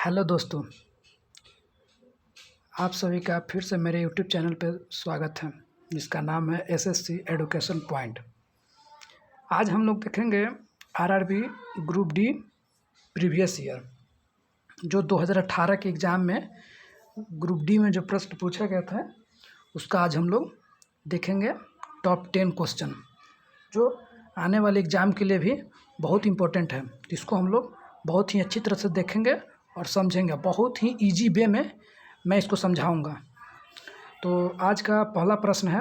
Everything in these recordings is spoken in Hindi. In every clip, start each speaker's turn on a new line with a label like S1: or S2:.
S1: हेलो दोस्तों, आप सभी का फिर से मेरे यूट्यूब चैनल पर स्वागत है, जिसका नाम है एसएससी एडुकेशन पॉइंट। आज हम लोग देखेंगे RRB group D previous year, जो 2018 के एग्ज़ाम में ग्रुप डी में जो प्रश्न पूछा गया था, उसका आज हम लोग देखेंगे टॉप 10 क्वेश्चन, जो आने वाले एग्ज़ाम के लिए भी बहुत इम्पोर्टेंट है। जिसको हम लोग बहुत ही अच्छी तरह से देखेंगे और समझेंगे। बहुत ही इजी वे में मैं इसको समझाऊंगा। तो आज का पहला प्रश्न है,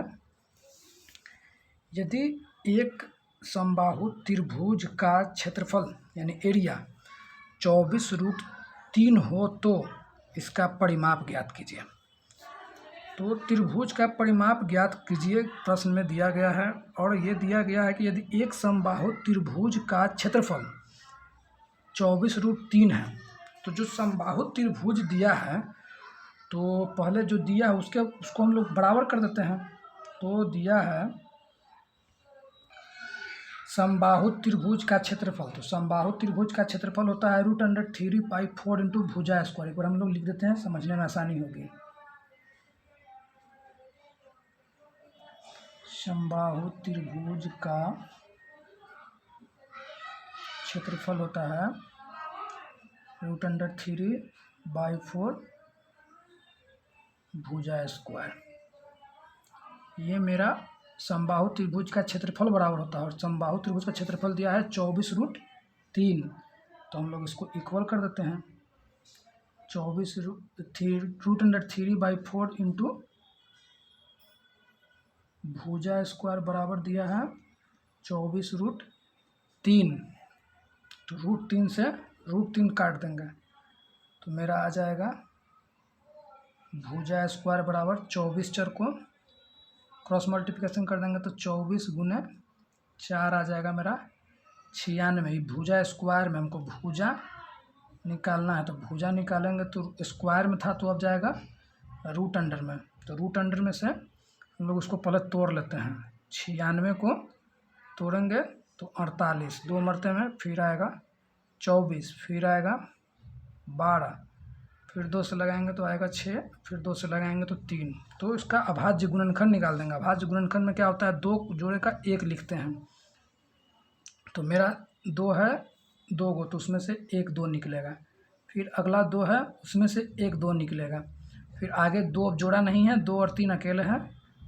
S1: यदि एक समबाहु त्रिभुज का क्षेत्रफल यानी एरिया 24√3 हो तो इसका परिमाप ज्ञात कीजिए। तो त्रिभुज का परिमाप ज्ञात कीजिए प्रश्न में दिया गया है, और ये दिया गया है कि यदि एक समबाहु त्रिभुज का क्षेत्रफल 24√3 है, तो जो समबाहु त्रिभुज दिया है, तो पहले जो दिया है उसको हम लोग बराबर कर देते हैं। तो दिया है समबाहु त्रिभुज का क्षेत्रफल, तो समबाहु त्रिभुज का क्षेत्रफल होता है √3π4 इंटू भुजा स्क्वायर। एक बार हम लोग लिख देते हैं, समझने में आसानी होगी। समबाहु त्रिभुज का क्षेत्रफल होता है √3/4 भुजा स्क्वायर। ये मेरा समबाहु त्रिभुज का क्षेत्रफल बराबर होता है, और समबाहु त्रिभुज का क्षेत्रफल दिया है 24√3। तो हम लोग इसको इक्वल कर देते हैं। √3/4 इंटू भुजा स्क्वायर बराबर दिया है 24√3। तो √3 से √3 काट देंगे, तो मेरा आ जाएगा भुजा स्क्वायर बराबर 24 चर को क्रॉस मल्टीप्लिकेशन कर देंगे तो 24 गुने 4 आ जाएगा मेरा 96। भुजा स्क्वायर में हमको भुजा निकालना है, तो भुजा निकालेंगे तो स्क्वायर में था तो अब जाएगा रूट अंडर में। तो रूट अंडर में से हम लोग उसको पहले तोड़ लेते हैं। 96 को तोड़ेंगे तो 48, 2 मरते में, फिर आएगा 24, फिर आएगा 12, फिर 2 से लगाएंगे तो आएगा 6, फिर 2 से लगाएंगे तो 3। तो इसका अभाज्य गुणनखंड निकाल देंगे। अभाज्य गुणनखंड में क्या होता है, 2 जोड़े का 1 लिखते हैं। तो मेरा 2 है 2 गो, तो उसमें से 1 2 निकलेगा। फिर अगला 2 है, उसमें से 1 2 निकलेगा। फिर आगे 2 अब जोड़ा नहीं है, 2 और 3 अकेले हैं,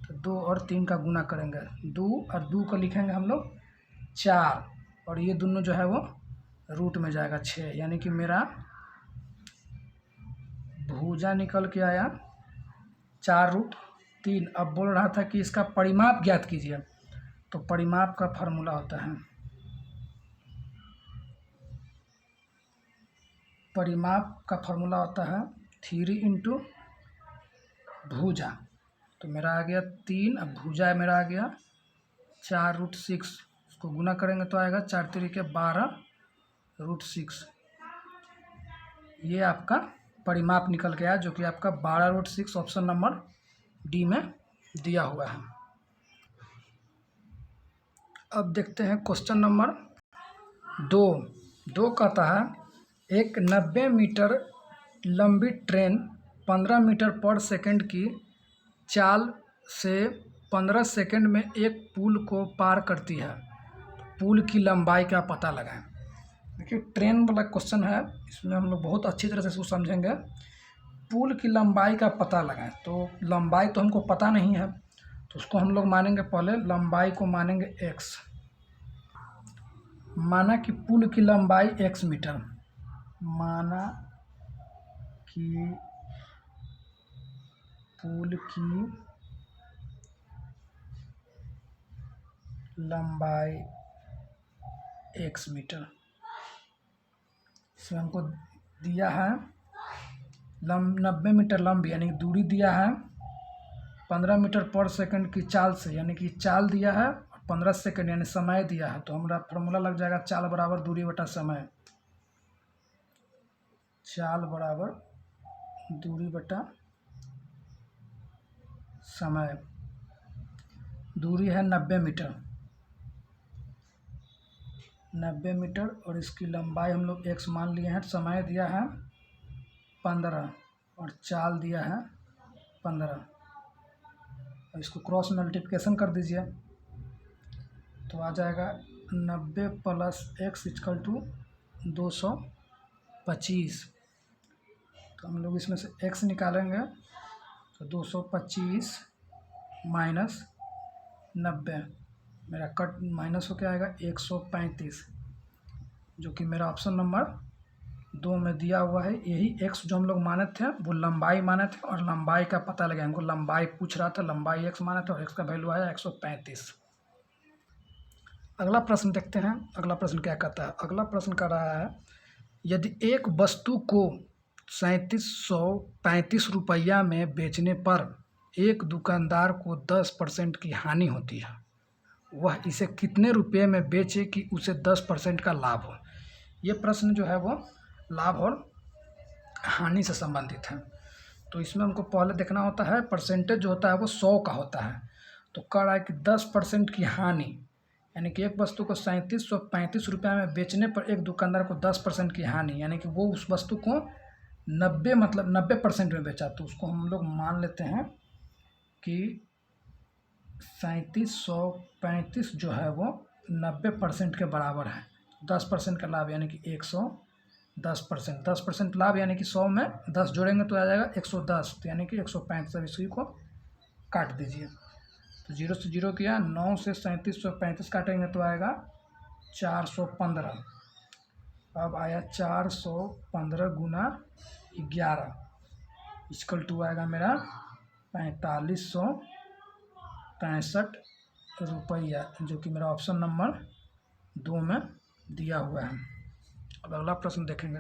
S1: तो 2 और 3 का गुना करेंगे। 2 और 2 को लिखेंगे हम लोग 4, और ये दोनों जो है वो रूट में जाएगा 6, यानी कि मेरा भुजा निकल के आया 4√3। अब बोल रहा था कि इसका परिमाप ज्ञात कीजिए, तो परिमाप का फार्मूला होता है, परिमाप का फार्मूला होता है 3 इंटू भुजा। तो मेरा आ गया 3, अब भुजा मेरा आ गया 4√6। उसको गुना करेंगे तो आएगा 4 3 12√6। ये आपका परिमाप निकल गया, जो कि आपका 12√6 ऑप्शन नंबर डी में दिया हुआ है। अब देखते हैं क्वेश्चन नंबर 2 कहता है, एक 90 मीटर लंबी ट्रेन 15 मीटर पर सेकंड की चाल से 15 सेकंड में एक पुल को पार करती है। पुल की लंबाई का पता लगाएं। देखिए, ट्रेन वाला क्वेश्चन है, इसमें हम लोग बहुत अच्छी तरह से इसको समझेंगे। पुल की लंबाई का पता लगाएं, तो लंबाई तो हमको पता नहीं है, तो उसको हम लोग मानेंगे, पहले लंबाई को मानेंगे x। माना कि पुल की लंबाई x मीटर, माना कि पुल की लंबाई x मीटर। इसमें हमको दिया है 90 मीटर लंबी, यानी दूरी दिया है 15 मीटर पर सेकंड की चाल से, यानी कि चाल दिया है, 15 सेकंड यानी समय दिया है। तो हमारा फॉर्मूला लग जाएगा चाल बराबर दूरी बटा समय। चाल बराबर दूरी बटा समय। दूरी है 90 मीटर, 90 मीटर, और इसकी लंबाई हम लोग x मान लिए हैं। समय दिया है 15 और चाल दिया है 15। इसको क्रॉस मल्टीप्लिकेशन कर दीजिए तो आ जाएगा 90 प्लस x इक्वल टू 225। तो हम लोग इसमें से x निकालेंगे तो 225 माइनस 90, मेरा कट माइनस हो के आएगा 135, जो कि मेरा ऑप्शन नंबर 2 में दिया हुआ है। यही x जो हम लोग माने थे वो लंबाई माने थे, और लंबाई का पता लगा, हमको लंबाई पूछ रहा था, लंबाई x माना था और x का वैल्यू आया 135। अगला प्रश्न देखते हैं। अगला प्रश्न क्या कहता है? अगला प्रश्न कर रहा है, यदि एक वस्तु को 3735 रुपया में बेचने पर एक दुकानदार को 10% की हानि होती है, वह इसे कितने रुपये में बेचे कि उसे 10% का लाभ हो? ये प्रश्न जो है वो लाभ और हानि से संबंधित है। तो इसमें हमको पहले देखना होता है, परसेंटेज जो होता है वो 100 का होता है। तो कह रहा है कि 10% की हानि, यानी कि एक वस्तु को 3735 रुपये में बेचने पर एक दुकानदार को 10% की हानि, यानी कि वो उस वस्तु को 90% में बेचा। तो उसको हम लोग मान लेते हैं कि 3735 जो है वो 90% के बराबर है। 10% का लाभ यानी कि 110%। 10% लाभ यानी कि 100 में 10 जोड़ेंगे तो आ जाएगा 110, तो यानी कि 135। इसी को काट दीजिए तो 0 से 0 किया, 9 से 3735 काटेंगे तो आएगा 415। अब आया 415 गुना 11 इक्वल टू आएगा मेरा 4563 रुपया, जो कि मेरा ऑप्शन नंबर 2 में दिया हुआ है। अब अगला प्रश्न देखेंगे।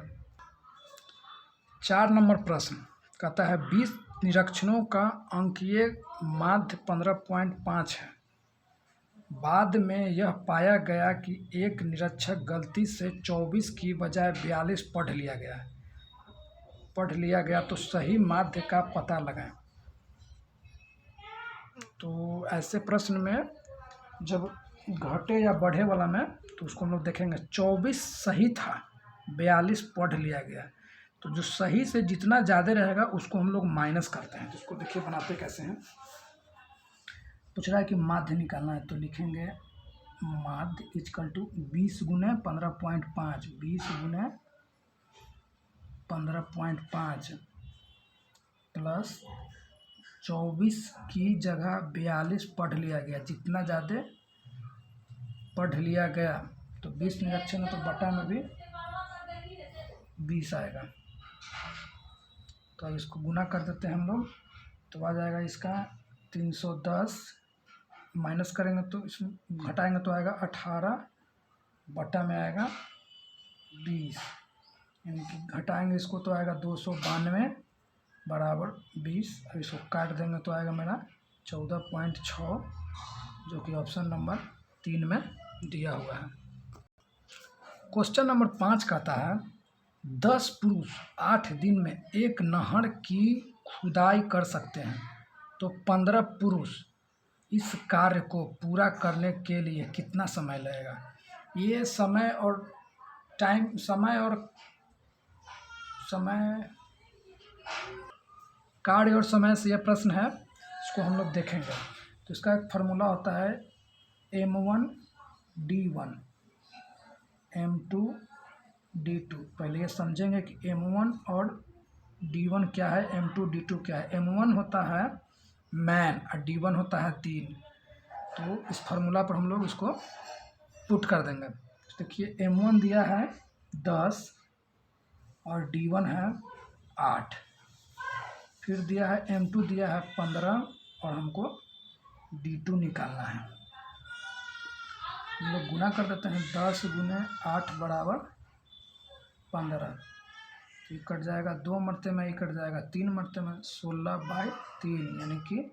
S1: 4 नंबर प्रश्न कहता है 20 निरीक्षणों का अंकीय माध्य 15.5 है। बाद में यह पाया गया कि एक निरीक्षक गलती से 24 की बजाय 42 पढ़ लिया गया तो सही माध्य का पता लगाएं। तो ऐसे प्रश्न में जब घटे या बढ़े वाला में, तो उसको हम लोग देखेंगे 24 सही था, 42 पढ़ लिया गया। तो जो सही से जितना ज़्यादा रहेगा उसको हम लोग माइनस करते हैं। तो उसको देखिए बनाते कैसे हैं। पूछ रहा है कि माध्य निकालना है, तो लिखेंगे माध्य इक्वल टू 20 गुने 15.5, 20 गुने 15.5 प्लस 24 की जगह 42 पढ़ लिया गया। जितना ज़्यादा पढ़ लिया गया तो 20 निरीक्षण है तो बटा में भी 20 आएगा। तो इसको गुना कर देते हैं हम लोग, तो आ जाएगा इसका 310, माइनस करेंगे तो इसमें घटाएंगे तो आएगा 18, बटा में आएगा 20, यानी कि घटाएंगे इसको तो आएगा 292 बराबर 20। अब इसको काट देंगे तो आएगा मेरा 14.6, जो कि ऑप्शन नंबर 3 में दिया हुआ है। क्वेश्चन नंबर 5 कहता है 10 पुरुष 8 दिन में एक नहर की खुदाई कर सकते हैं, तो 15 पुरुष इस कार्य को पूरा करने के लिए कितना समय लगेगा? ये समय और कार्य और समय से यह प्रश्न है, इसको हम लोग देखेंगे। तो इसका एक फार्मूला होता है M1D1 M2D2। पहले ये समझेंगे कि M1 और D1 क्या है, M2 D2 क्या है। M1 होता है मैन और D1 होता है दिन। तो इस फार्मूला पर हम लोग इसको पुट कर देंगे। देखिए M1 दिया है 10 और D1 है 8, फिर दिया है M2 दिया है 15 और हमको D2 निकालना है। हम लोग गुना कर देते हैं, 10 गुने 8 बराबर 15। ये कट जाएगा 2 मरते में, ये कट जाएगा 3 मरते में, 16/3, यानी कि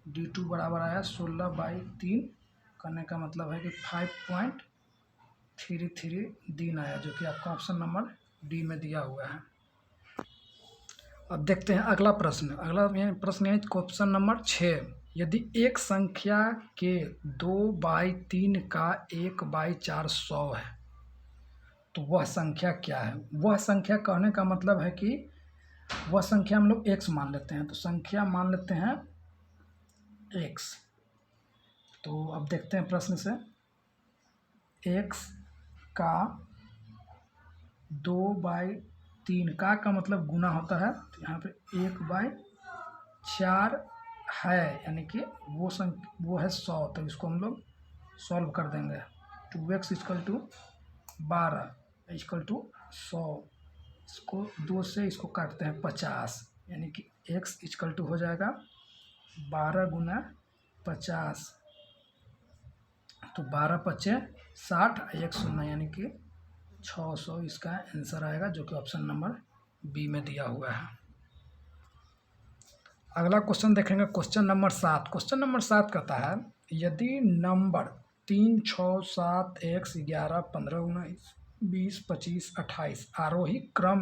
S1: D2 बराबर आया 16/3। करने का मतलब है कि 5.33 दिन आया, जो कि आपका ऑप्शन नंबर डी में दिया हुआ है। अब देखते हैं अगला प्रश्न। अगला प्रश्न है क्वेश्चन नंबर 6। यदि एक संख्या के 2/3 का 1/4 100 है, तो वह संख्या क्या है? वह संख्या कहने का मतलब है कि वह संख्या हम लोग x मान लेते हैं। तो संख्या मान लेते हैं x। तो अब देखते हैं प्रश्न से, x का 2/3 का मतलब गुना होता है। तो यहाँ पे 1/4 है, यानी कि वो है 100। तो इसको हम लोग सॉल्व कर देंगे। 2x = 12 = 100। इसको 2 से इसको काटते हैं 50, यानी कि x = हो जाएगा 12 × 50। तो 12×5 = 60, 1 0, यानी कि 600 इसका आंसर आएगा, जो कि ऑप्शन नंबर बी में दिया हुआ है। अगला क्वेश्चन देखेंगे, क्वेश्चन नंबर 7। क्वेश्चन नंबर 7 कहता है, यदि नंबर 3 6 7 x 11 15 19 20 25 28 आरोही क्रम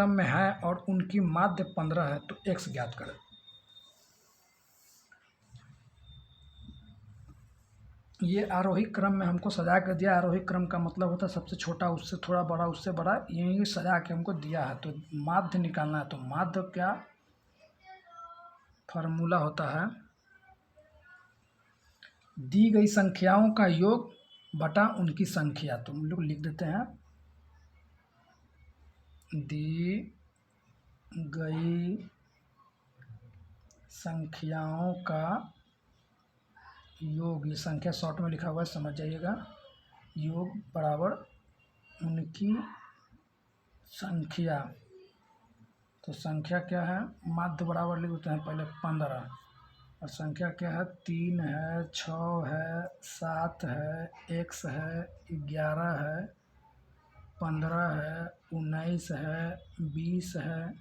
S1: में है और उनकी माध्य 15 है, तो x ज्ञात करें। ये आरोही क्रम में हमको सजा कर दिया। आरोही क्रम का मतलब होता है सबसे छोटा उससे थोड़ा बड़ा, उससे बड़ा, यही सजा के हमको दिया है। तो माध्य निकालना है। तो माध्य क्या फार्मूला होता है, दी गई संख्याओं का योग बटा उनकी संख्या। तो हम लोग लिख देते हैं, दी गई संख्याओं का योग, ये संख्या शॉर्ट में लिखा हुआ है, समझ जाइएगा, योग बराबर उनकी संख्या। तो संख्या क्या है, माध्य बराबर लिख देते हैं पहले 15, और संख्या क्या है, 3 है, 6 है, 7 है, x है, 11 है, 15 है, 19 है, 20 है,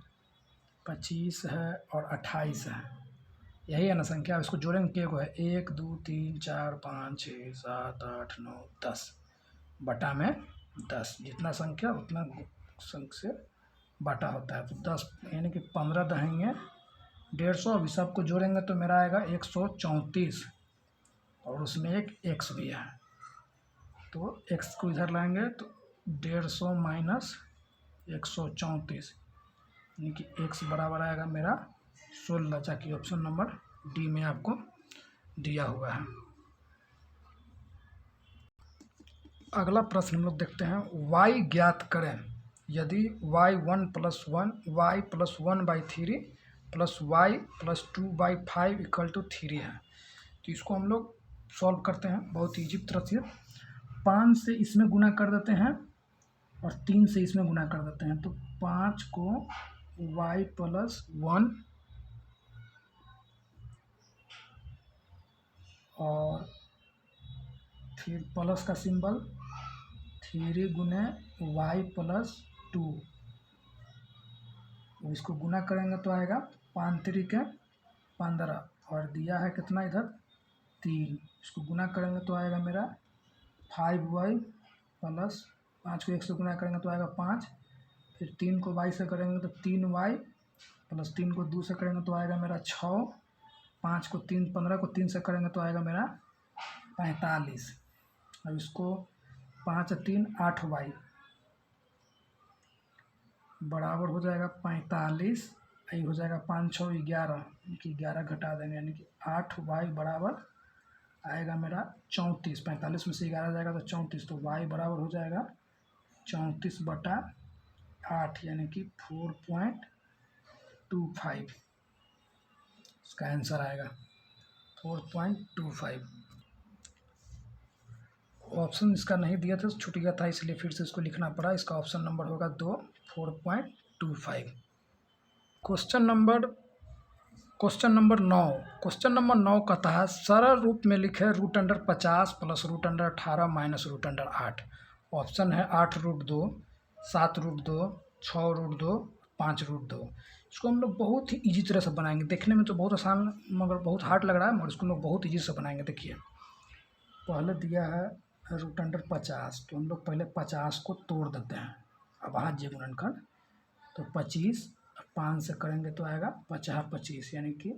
S1: 25 है और 28 है। यही है ना संख्या। इसको जोड़ेंगे के को है 1 2 3 4 5 6 7 8 9 10 बटा में 10। जितना संख्या उतना संख्या से बटा होता है। तो 10 यानी कि 15 दहेंगे 150। अभी सबको जोड़ेंगे तो मेरा आएगा 134, और उसमें एक x भी है। तो x को इधर लाएंगे तो 150 माइनस 134, यानी कि x बराबर आएगा मेरा 16, ताकि ऑप्शन नंबर डी में आपको दिया हुआ है। अगला प्रश्न हम लोग देखते हैं, y ज्ञात करें यदि y 1 + 1 y + 1/3 + y + 2/5 = 3 है। तो इसको हम लोग सॉल्व करते हैं बहुत ईजी तरह से। 5 से इसमें गुना कर देते हैं और 3 से इसमें गुना कर देते हैं। तो 5 को y + 1 और फिर प्लस का सिंबल 3 गुने y + 2, इसको गुना करेंगे तो आएगा 5 3 के 15, और दिया है कितना इधर 3। इसको गुना करेंगे तो आएगा मेरा 5y + 5 को 1 से गुना करेंगे तो आएगा 5, फिर 3 को y से करेंगे तो 3y + 3 को 2 से करेंगे तो आएगा मेरा 6, 5 को 3 15 को 3 से करेंगे तो आएगा मेरा 45। अब इसको 5 3 8y बराबर हो जाएगा 45। यही हो जाएगा 5 6 11, यानी कि 11 घटा देंगे, यानी कि 8y बराबर आएगा मेरा 34। 45 में से 11 जाएगा तो 34, तो y बराबर हो जाएगा 34/8, यानी कि 4.25। इसका आंसर आएगा 4.25। ऑप्शन इसका नहीं दिया था, छूट गया था, इसलिए फिर से इसको लिखना पड़ा। इसका ऑप्शन नंबर होगा 2, 4.25। Question number 9। क्वेश्चन नंबर 9 कहता है, सरल रूप में लिखे √50 + √18 माइनस √8। ऑप्शन है 8√2, 7√2, 6√2, 5√2। इसको हम लोग बहुत ही ईजी तरह से बनाएंगे। देखने में तो बहुत आसान मगर बहुत हार्ड लग रहा है, मगर इसको हम लोग बहुत ईजी से बनाएंगे। देखिए, पहले दिया है √50, तो हम लोग पहले 50 को तोड़ देते हैं। अब भाज्य गुणनखंड, तो 25 5 से करेंगे तो आएगा 50 25, यानी कि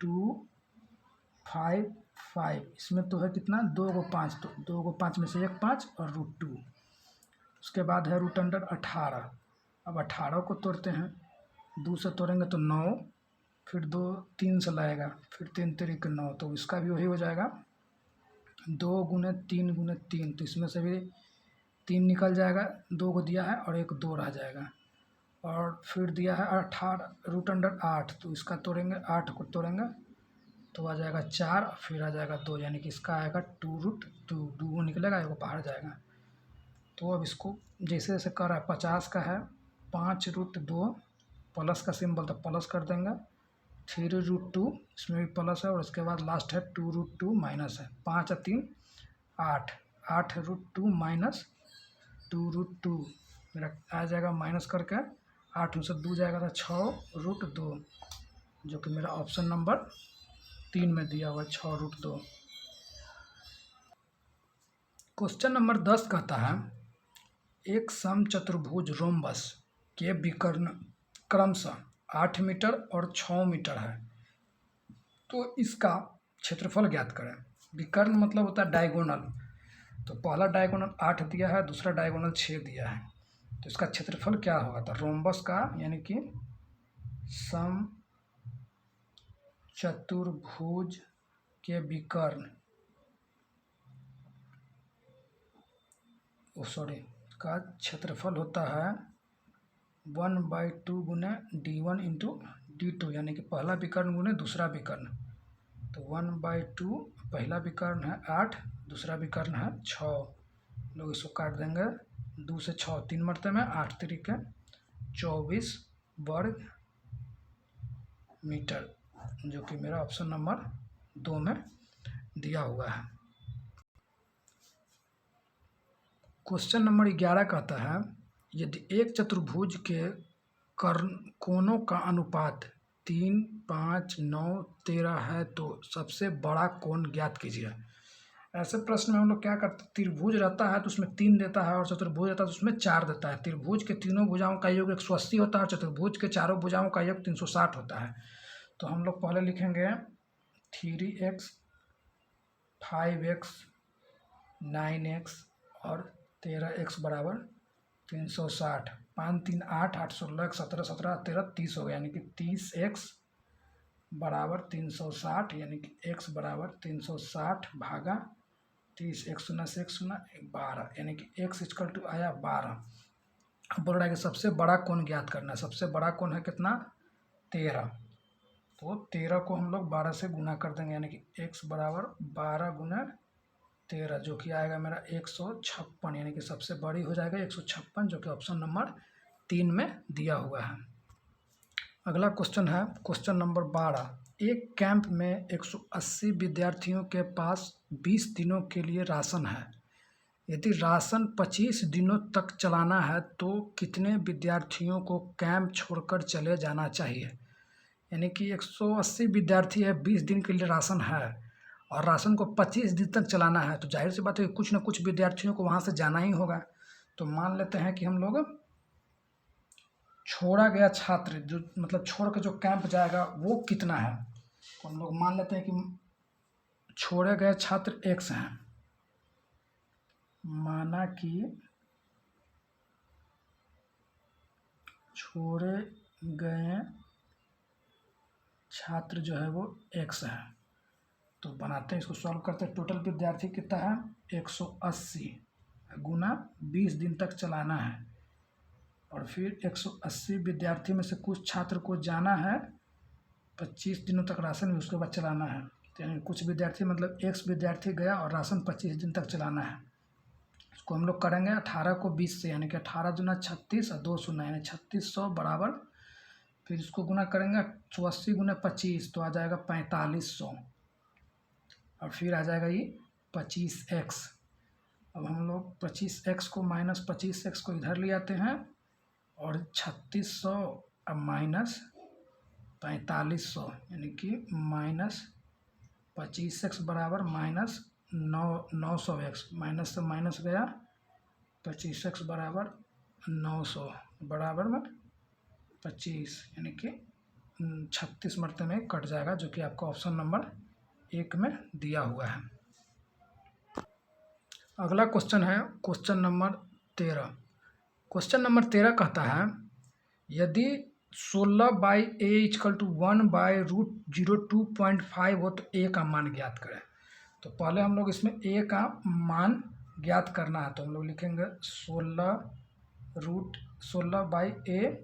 S1: 255। इसमें तो है कितना 2 को 5, तो 2 को 5 में से 1 5 और √2। उसके बाद है √18, अब 18 को तोड़ते हैं, 2 से तोड़ेंगे तो 9, फिर 2 3 से लाएगा, फिर 3 तरीके 9, तो इसका भी वही हो जाएगा 2 गुने 3 गुने 3, तो इसमें से भी 3 निकल जाएगा, 2 को दिया है और एक 2 रह जाएगा। और फिर दिया है 18 रूट अंडर 8, तो इसका तोड़ेंगे, 8 को तोड़ेंगे तो आ जाएगा 4, फिर आ जाएगा 2, यानी कि इसका आएगा 2√2, 2 निकलेगा, एक बाहर जाएगा। तो अब इसको जैसे जैसे कर रहा है, 50 का है 5√2, प्लस का सिंबल तो प्लस कर देंगे, 3√2, इसमें भी प्लस है, और उसके बाद लास्ट है 2√2 माइनस है, 5 और 3 8, 8√2 माइनस 2√2 मेरा आ जाएगा, माइनस करके 8 में से 2 जाएगा तो 6√2, जो कि मेरा ऑप्शन नंबर 3 में दिया हुआ है 6√2। क्वेश्चन नंबर 10 कहता है एक समचतुर्भुज रोम्बस के विकर्ण क्रमशः 8 मीटर और 6 मीटर है, तो इसका क्षेत्रफल ज्ञात करें। विकर्ण मतलब होता है डायगोनल, तो पहला डायगोनल 8 दिया है, दूसरा डायगोनल 6 दिया है, तो इसका क्षेत्रफल क्या होगा। तो रोम्बस का यानी कि समचतुर्भुज के विकर्ण का क्षेत्रफल होता है 1/2 गुने d1 इंटू d2, यानी कि पहला विकर्ण गुने दूसरा विकर्ण, तो 1/2 पहला विकर्ण है 8, दूसरा विकर्ण है 6, लोग इसको काट देंगे, 2 से 6 3 मरते में, 8 तरीके 24 वर्ग मीटर, जो कि मेरा ऑप्शन नंबर 2 में दिया हुआ है। क्वेश्चन नंबर 11 कहता है यदि एक चतुर्भुज के कोणों का अनुपात 3, 5, 9, 13 है तो सबसे बड़ा कोण ज्ञात कीजिए। ऐसे प्रश्न में हम लोग क्या करते हैं, त्रिभुज रहता है तो उसमें 3 देता है, और चतुर्भुज रहता है तो उसमें 4 देता है। त्रिभुज के तीनों भुजाओं का योग 180 होता है, और चतुर्भुज के चारों भुजाओं का योग 360 होता है। तो हम लोग पहले लिखेंगे 3x 5x 9x और 13x बराबर 360, 5 3 8 8 16 17 17 13 30 हो गया, यानी कि 30x बराबर 360, यानी कि x बराबर 360 भागा 30, 1 शून्य से 1 शून्य 12, यानी कि x इक्वल टू आया 12। अब बोल रहा है कि सबसे बड़ा कोण ज्ञात करना है। सबसे बड़ा कोण है कितना, 13, तो 13 को हम लोग 12 से गुना कर देंगे, यानी कि x बराबर 12 गुना 13, जो कि आएगा मेरा 156, यानी कि सबसे बड़ी हो जाएगा 156, जो कि ऑप्शन नंबर 3 में दिया हुआ है। अगला क्वेश्चन है क्वेश्चन नंबर 12। एक कैंप में 180 विद्यार्थियों के पास 20 दिनों के लिए राशन है। यदि राशन 25 दिनों तक चलाना है तो कितने विद्यार्थियों को कैंप छोड़कर चले जाना चाहिए। यानी कि 180 विद्यार्थी है, 20 दिन के लिए राशन है, और राशन को 25 दिन तक चलाना है, तो जाहिर सी बात है कुछ न कुछ विद्यार्थियों को वहाँ से जाना ही होगा। तो मान लेते हैं कि हम लोग छोड़ा गया छात्र जो मतलब छोड़ के जो कैंप जाएगा वो कितना है, तो हम लोग मान लेते हैं कि छोड़े गए छात्र x हैं। माना कि छोड़े गए छात्र जो है वो x है, तो बनाते हैं, इसको सॉल्व करते हैं। टोटल विद्यार्थी कितना है 180 गुना 20 दिन तक चलाना है, और फिर 180 विद्यार्थी में से कुछ छात्र को जाना है 25 दिनों तक राशन भी उसके बाद चलाना है, यानी कुछ विद्यार्थी मतलब x विद्यार्थी गया और राशन 25 दिन तक चलाना है। इसको हम लोग करेंगे 18 को 20 से, यानी कि 18 दूना 36 और 2 शून्य यानी 3600 बराबर, फिर इसको गुना करेंगे 84 गुना 25 तो आ जाएगा 4500, और फिर आ जाएगा ये 25x। अब हम लोग 25x को माइनस 25x को इधर ले आते हैं, और 3600 अब माइनस 4500, यानी कि माइनस 25x बराबर माइनस 900x, माइनस से माइनस गया, 25x बराबर 900 बराबर में 25, यानी कि 36 मरते में कट जाएगा, जो कि आपका ऑप्शन नंबर 1 में दिया हुआ है। अगला क्वेश्चन है क्वेश्चन नंबर 13। क्वेश्चन नंबर 13 कहता है यदि 16/a = 1/√02.5 हो तो a का मान ज्ञात करें। तो पहले हम लोग इसमें a का मान ज्ञात करना है, तो हम लोग लिखेंगे 16/a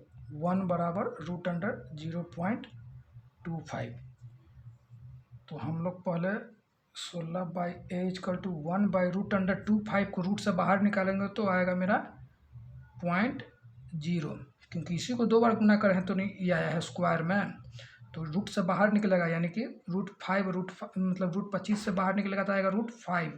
S1: 1 बराबर √0.25। तो हम लोग पहले 16/a = 1/√25 को रूट से बाहर निकालेंगे तो आएगा मेरा 0.0, क्योंकि इसी को 2 बार गुना करें तो नहीं ये आया है स्क्वायर में, तो रूट से बाहर निकलेगा, यानी कि मतलब √25 से बाहर निकलेगा तो आएगा √5,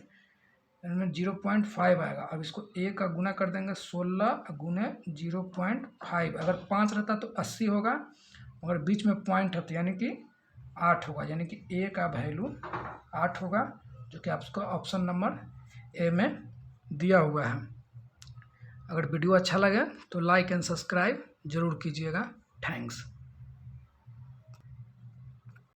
S1: यानी 0.5 आएगा। अब इसको a का गुना कर देंगे 16 गुने 0.5, अगर 5 रहता तो 80 होगा, अगर बीच में पॉइंट है तो यानी कि 8 होगा, यानी कि a का वैल्यू 8 होगा, जो कि आपको ऑप्शन नंबर ए में दिया हुआ है। अगर वीडियो अच्छा लगे तो लाइक एंड सब्सक्राइब जरूर कीजिएगा। थैंक्स।